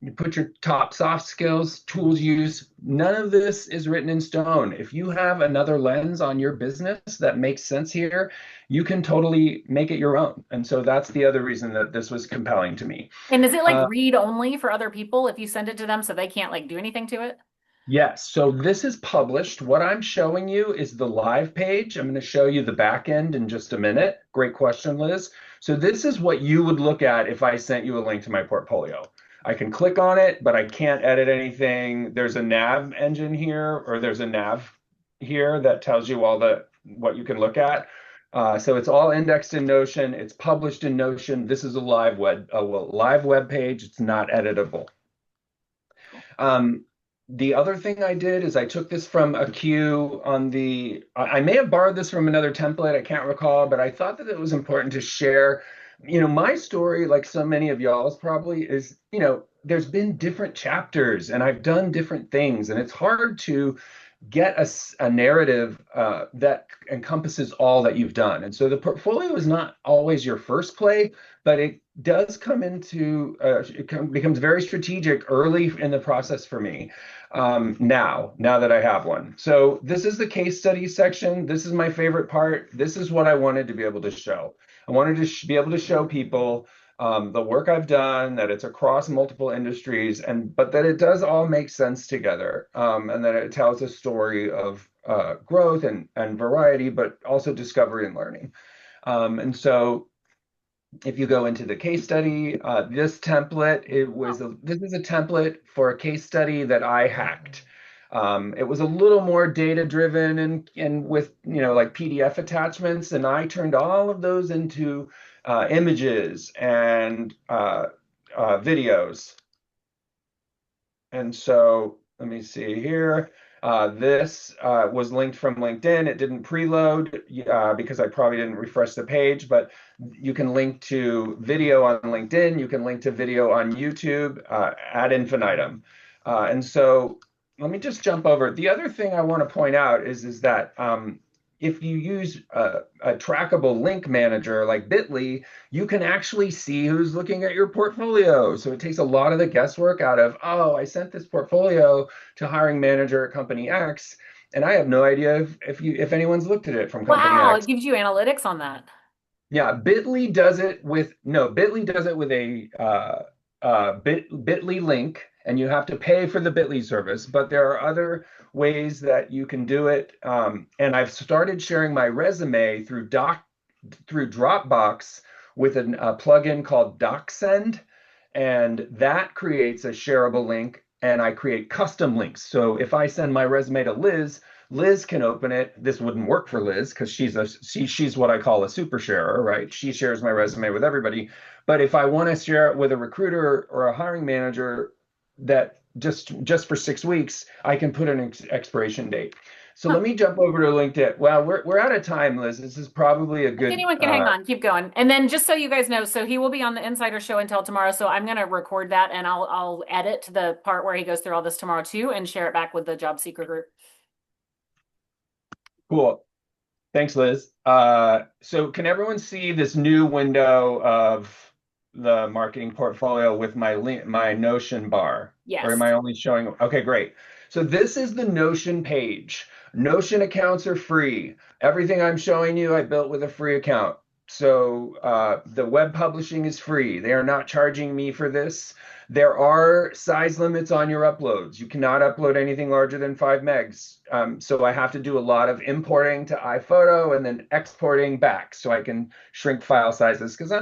You put your top soft skills, tools used. None of this is written in stone. If you have another lens on your business that makes sense here, you can totally make it your own. And so that's the other reason that this was compelling to me. And is it like read only for other people if you send it to them so they can't like do anything to it? Yes, so this is published. What I'm showing you is the live page. I'm going to show you the back end in just a minute. Great question, Liz. So this is what you would look at if I sent you a link to my portfolio. I can click on it, but I can't edit anything. There's a nav engine here, or there's a nav here that tells you all what you can look at. So it's all indexed in Notion. It's published in Notion. This is a live web page. It's not editable. The other thing I did is I took this from a queue I may have borrowed this from another template, I can't recall, but I thought that it was important to share. My story, like so many of y'all's probably, is, there's been different chapters and I've done different things, and it's hard to get a narrative that encompasses all that you've done. And so the portfolio is not always your first play, but it does come into, becomes very strategic early in the process for me now that I have one. So this is the case study section. This is my favorite part. This is what I wanted to be able to show. I wanted to be able to show people the work I've done, that it's across multiple industries, but that it does all make sense together, and that it tells a story of growth and variety, but also discovery and learning. And so if you go into the case study, this template, this is a template for a case study that I hacked. It was a little more data driven and with like PDF attachments, and I turned all of those into images and videos. And so let me see here. This was linked from LinkedIn. It didn't preload because I probably didn't refresh the page, but you can link to video on LinkedIn. You can link to video on YouTube ad infinitum. And so let me just jump over. The other thing I want to point out is that if you use a trackable link manager like Bitly, you can actually see who's looking at your portfolio. So it takes a lot of the guesswork out of, oh, I sent this portfolio to hiring manager at company X, and I have no idea if anyont's looked at it from company Wow, X. it gives you analytics on that. Yeah, Bitly does it with no, Bitly does it with a Bitly link, and you have to pay for the Bitly service. But there are other ways that you can do it. And I've started sharing my resume through Dropbox with a plugin called DocSend, and that creates a shareable link. And I create custom links. So if I send my resume to Liz, Liz can open it. This wouldn't work for Liz because she's what I call a super sharer, right? She shares my resume with everybody. But if I want to share it with a recruiter or a hiring manager that just for 6 weeks, I can put an expiration date. So let me jump over to LinkedIn. Well, we're out of time, Liz. This is probably a If good anyone can hang on, keep going. And then just so you guys know, so he will be on the Insider Show until tomorrow. So I'm going to record that and I'll edit the part where he goes through all this tomorrow too and share it back with the job seeker group. cool. Thanks, Liz. So can everyone see this new window of the marketing portfolio with my Notion bar? Yes. Or am I only showing? Okay, great. So this is the Notion page. Notion accounts are free. Everything I'm showing you, I built with a free account. So the web publishing is free. They are not charging me for this. There are size limits on your uploads. You cannot upload anything larger than 5 megs. So I have to do a lot of importing to iPhoto and then exporting back so I can shrink file sizes because I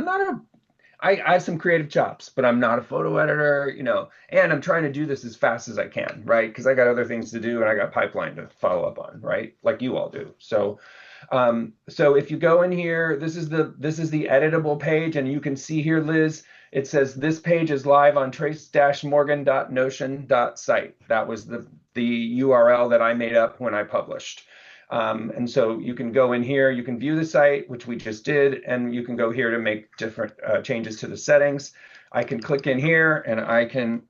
have some creative chops, but I'm not a photo editor, and I'm trying to do this as fast as I can, right? Because I got other things to do and I got pipeline to follow up on, right? Like you all do. So if you go in here, this is the editable page, and you can see here, Liz, it says this page is live on trace-morgan.notion.site. That was the URL that I made up when I published. And so you can go in here, you can view the site, which we just did, and you can go here to make different changes to the settings. I can click in here and I can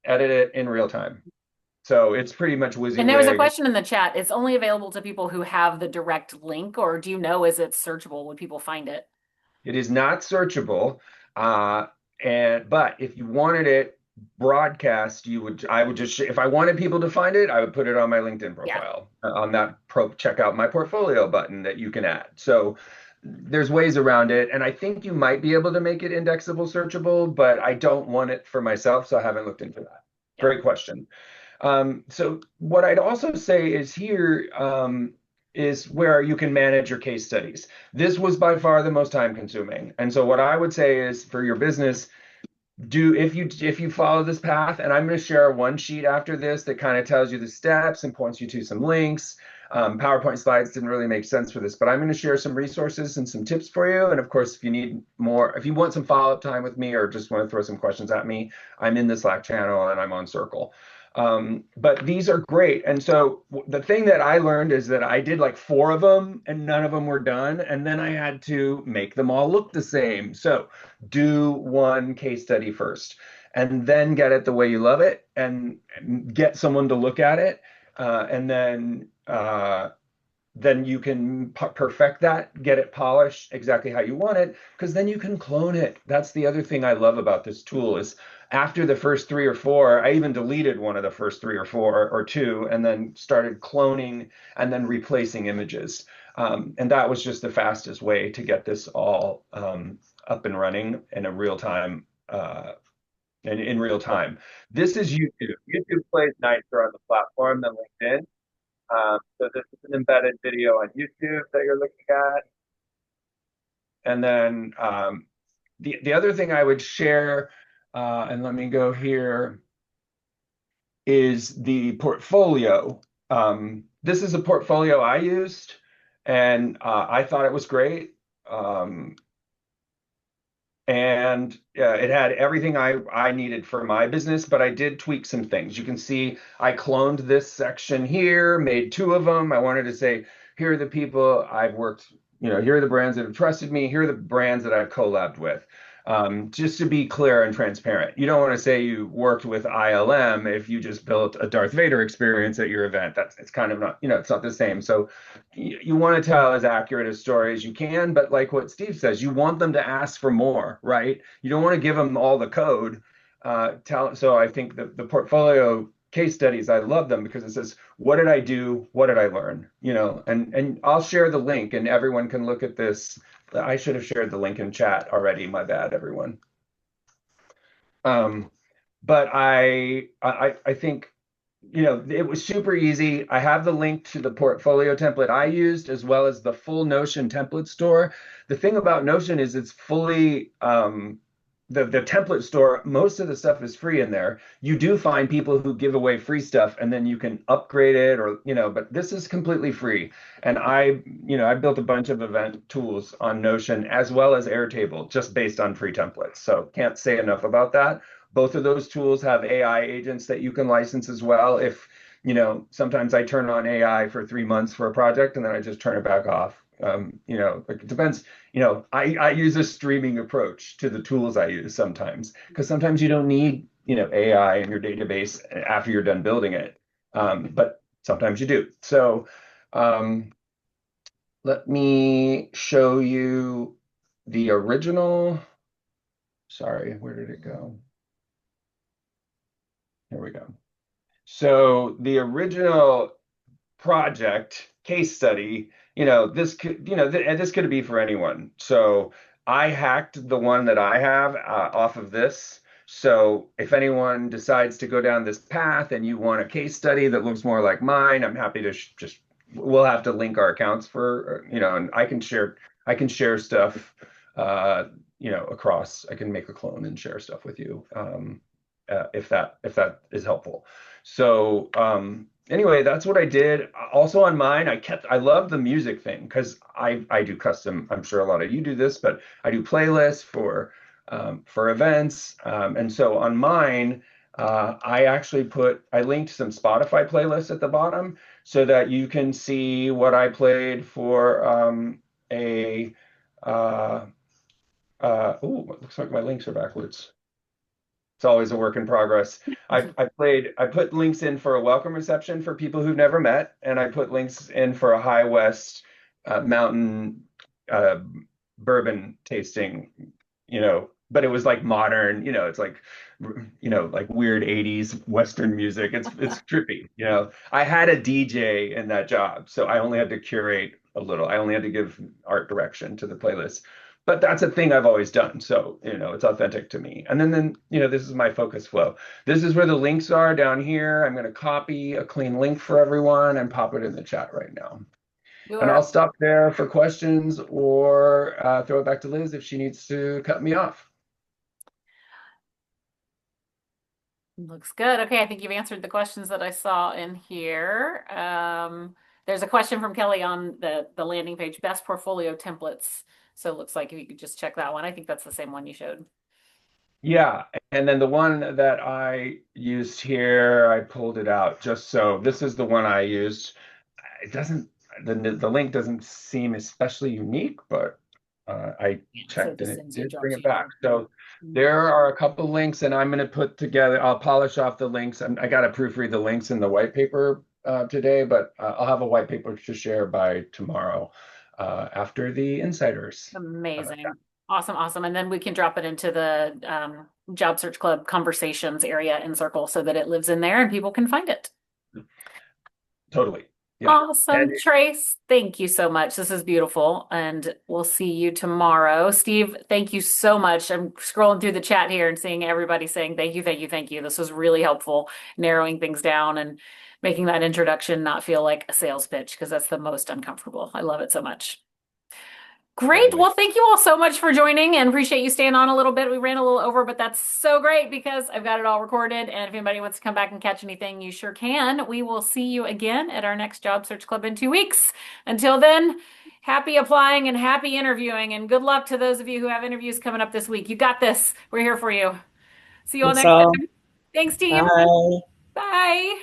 edit it in real time. So it's pretty much WYSIWYG. And there was a question in the chat. It's only available to people who have the direct link, or do you know, is it searchable? Would people find it? It is not searchable. But if you wanted it broadcast, I would just, if I wanted people to find it, I would put it on my LinkedIn profile on that check out my portfolio button that you can add. So there's ways around it. And I think you might be able to make it indexable, searchable, but I don't want it for myself. So I haven't looked into that. Great question. So what I'd also say is here is where you can manage your case studies. This was by far the most time consuming. And so what I would say is for your business, if you follow this path, and I'm going to share one sheet after this that kind of tells you the steps and points you to some links. PowerPoint slides didn't really make sense for this, but I'm going to share some resources and some tips for you. And of course, if you need more, if you want some follow-up time with me or just want to throw some questions at me, I'm in the Slack channel and I'm on Circle. But these are great. And so the thing that I learned is that I did like 4 of them and none of them were done. And then I had to make them all look the same. So do one case study first and then get it the way you love it and get someone to look at it. And then you can perfect that, get it polished exactly how you want it, because then you can clone it. That's the other thing I love about this tool is after the first 3 or 4, I even deleted one of the first 3 or 4 or 2 and then started cloning and then replacing images. And that was just the fastest way to get this all up and running in a real time. In real time. This is YouTube. YouTube plays nicer on the platform than LinkedIn. So this is an embedded video on YouTube that you're looking at. And then the other thing I would share, and let me go here, is the portfolio. This is a portfolio I used, and I thought it was great. and it had everything I needed for my business, but I did tweak some things. You can see I cloned this section here, made two of them. I wanted to say, here are the people I've worked, here are the brands that have trusted me. Here are the brands that I've collabed with. Just to be clear and transparent. You don't want to say you worked with ILM if you just built a Darth Vader experience at your event. It's kind of not, it's not the same. So you want to tell as accurate a story as you can, but like what Steve says, you want them to ask for more, right? You don't want to give them all the code. So I think the portfolio case studies, I love them because it says, what did I do? What did I learn? And I'll share the link and everyone can look at this. I should have shared the link in chat already. My bad, everyone. But I think it was super easy. I have the link to the portfolio template I used, as well as the full Notion template store. The thing about Notion is it's fully the template store. Most of the stuff is free in there. You do find people who give away free stuff, and then you can upgrade it, or but this is completely free. And I built a bunch of event tools on Notion as well as Airtable, just based on free templates. So can't say enough about that. Both of those tools have AI agents that you can license as well. If, sometimes I turn on AI for 3 months for a project and then I just turn it back off. It depends. I use a streaming approach to the tools I use sometimes, because sometimes you don't need, AI in your database after you're done building it. But sometimes you do. So let me show you the original. Sorry, where did it go? Here we go. So the original project case study, this could be for anyone. So I hacked the one that I have off of this. So if anyone decides to go down this path and you want a case study that looks more like mine, I'm happy to we'll have to link our accounts for, and I can share stuff, across. I can make a clone and share stuff with you. If that is helpful. So anyway, that's what I did. Also on mine, I love the music thing because I do custom. I'm sure a lot of you do this, but I do playlists for events. And so on mine, I linked some Spotify playlists at the bottom so that you can see what I played for it looks like my links are backwards. It's always a work in progress. I put links in for a welcome reception for people who've never met, and I put links in for a High West mountain bourbon tasting, but it was like modern, it's like, like weird 80s Western music. It's trippy, I had a DJ in that job, so I only had to curate a little. I only had to give art direction to the playlist. But that's a thing I've always done. So, it's authentic to me. And then, this is my focus flow. This is where the links are down here. I'm going to copy a clean link for everyone and pop it in the chat right now. And I'll stop there for questions or throw it back to Liz if she needs to cut me off. Looks good. Okay, I think you've answered the questions that I saw in here. There's a question from Kelly on the landing page, best portfolio templates. So it looks like if you could just check that one. I think that's the same one you showed. Yeah, and then the one that I used here, I pulled it out just so this is the one I used. It doesn't, the link doesn't seem especially unique, but I checked and it did bring it back. So there are a couple links, and I'm going to put together, I'll polish off the links. I got to proofread the links in the white paper today, but I'll have a white paper to share by tomorrow after the insiders. Amazing. Awesome. And then we can drop it into the Job Search Club conversations area in Circle so that it lives in there and people can find it. Totally. Yeah. Awesome. Trace, thank you so much. This is beautiful. And we'll see you tomorrow. Steve, thank you so much. I'm scrolling through the chat here and seeing everybody saying thank you. This was really helpful, narrowing things down and making that introduction not feel like a sales pitch, because that's the most uncomfortable. I love it so much. Great. Totally. Well, thank you all so much for joining and appreciate you staying on a little bit. We ran a little over, but that's so great because I've got it all recorded. And if anybody wants to come back and catch anything, you sure can. We will see you again at our next Job Search Club in 2 weeks. Until then, Happy applying and happy interviewing, and good luck to those of you who have interviews coming up this week. You got this. We're here for you. See you all Thanks next all. time. Thanks, team. Bye. Bye.